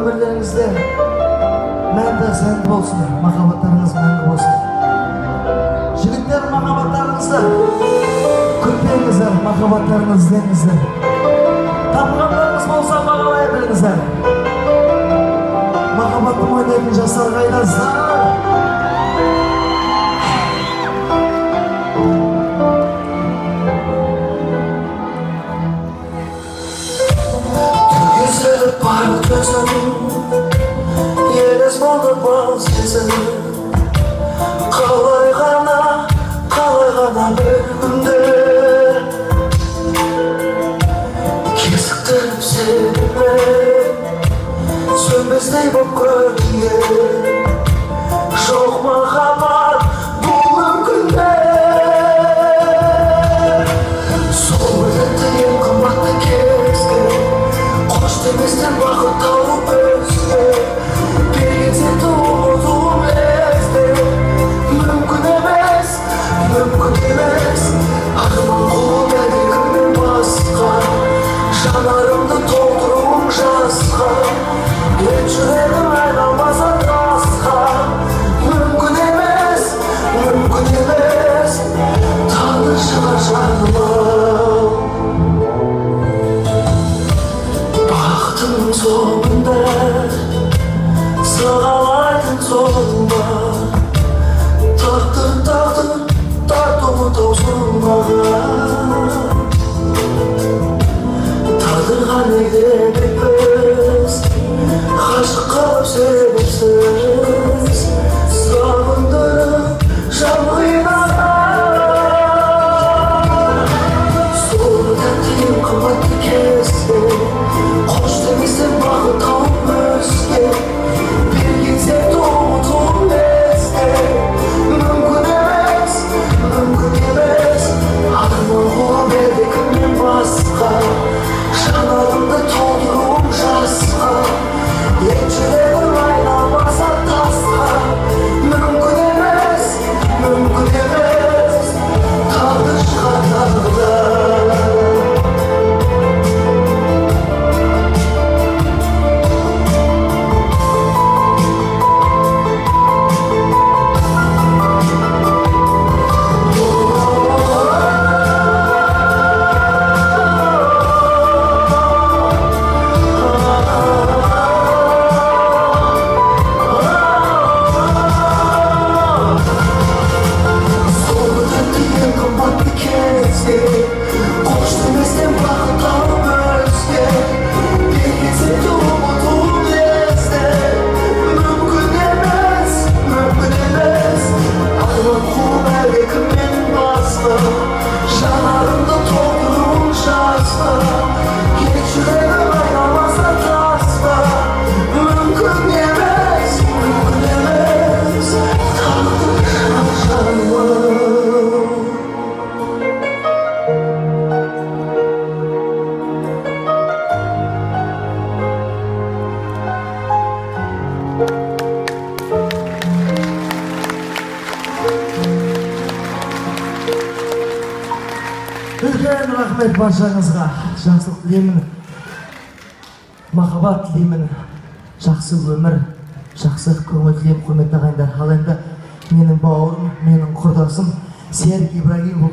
өмірлеріңізде мәнді сәнді болсын, махаббаттарыңыз мәңгі болсын. Жігіттер, махаббаттарыңызды күтпеңіздер, махаббаттарыңызды іздеңіздер. Тапқандарыңыз болса бағалай біліңіздер. Махаббатты ойнайтын жастар қайдасыздар? Түгізіліп бар төзім, елес болды бұл сезім. Қалай ғана бір күнде кесіктіріп сенімен сөнбестей боп көрінген. Жоқ махаббат бұл мүмкінде. Сол өтті ең қымбатты кезге, қош деместен бақыт тауып өзге. Берген сәтті ұмыту лезде. Мүмкін емес, арман қуып әлдекімнен басқа. Жанарымды толтыруым жасқа, ет жүрегім айналмаса тасқа. Мүмкін емес, тағдыр шығар жаныма. Бақытымның соңында сығалайтын соңыма. Тағдыр тартуы таусылмаған. Тағдырға неге бекпіз, ғашық қалып себепсіз, сағындырып жан қинаған. Сол тәтті ең қымбатты кезде, қош деместен бақыт тауып өзге. Берген сәтті ұмыту лезде. Мүмкін емес, арман қуып әлдекімнен басқа. Жанарымды толтыруым жасқа, ет жүрегім айналмаса тасқа. Мүмкін емес, тағдыр шығар тағдырдан. Қош деместен бақыт тауып өзге. Берген сәтті ұмыту лезде. Мүмкін емес, арман қуып әлдекімнен басқа. Жанарымды толтыруым жасқа, ет жүрегім айналмаса тасқа. Мүмкін емес, тағдыр шығар жаныма. Үлкен рахмет баршаңызға. Жақсылық тілеймін, махаббат тілеймін, жақсы өмір, жақсы көңіл тілеймін, құрметті ағайындар. Ал енді менің бауырым, менің құрдасым Серік Ибрагим,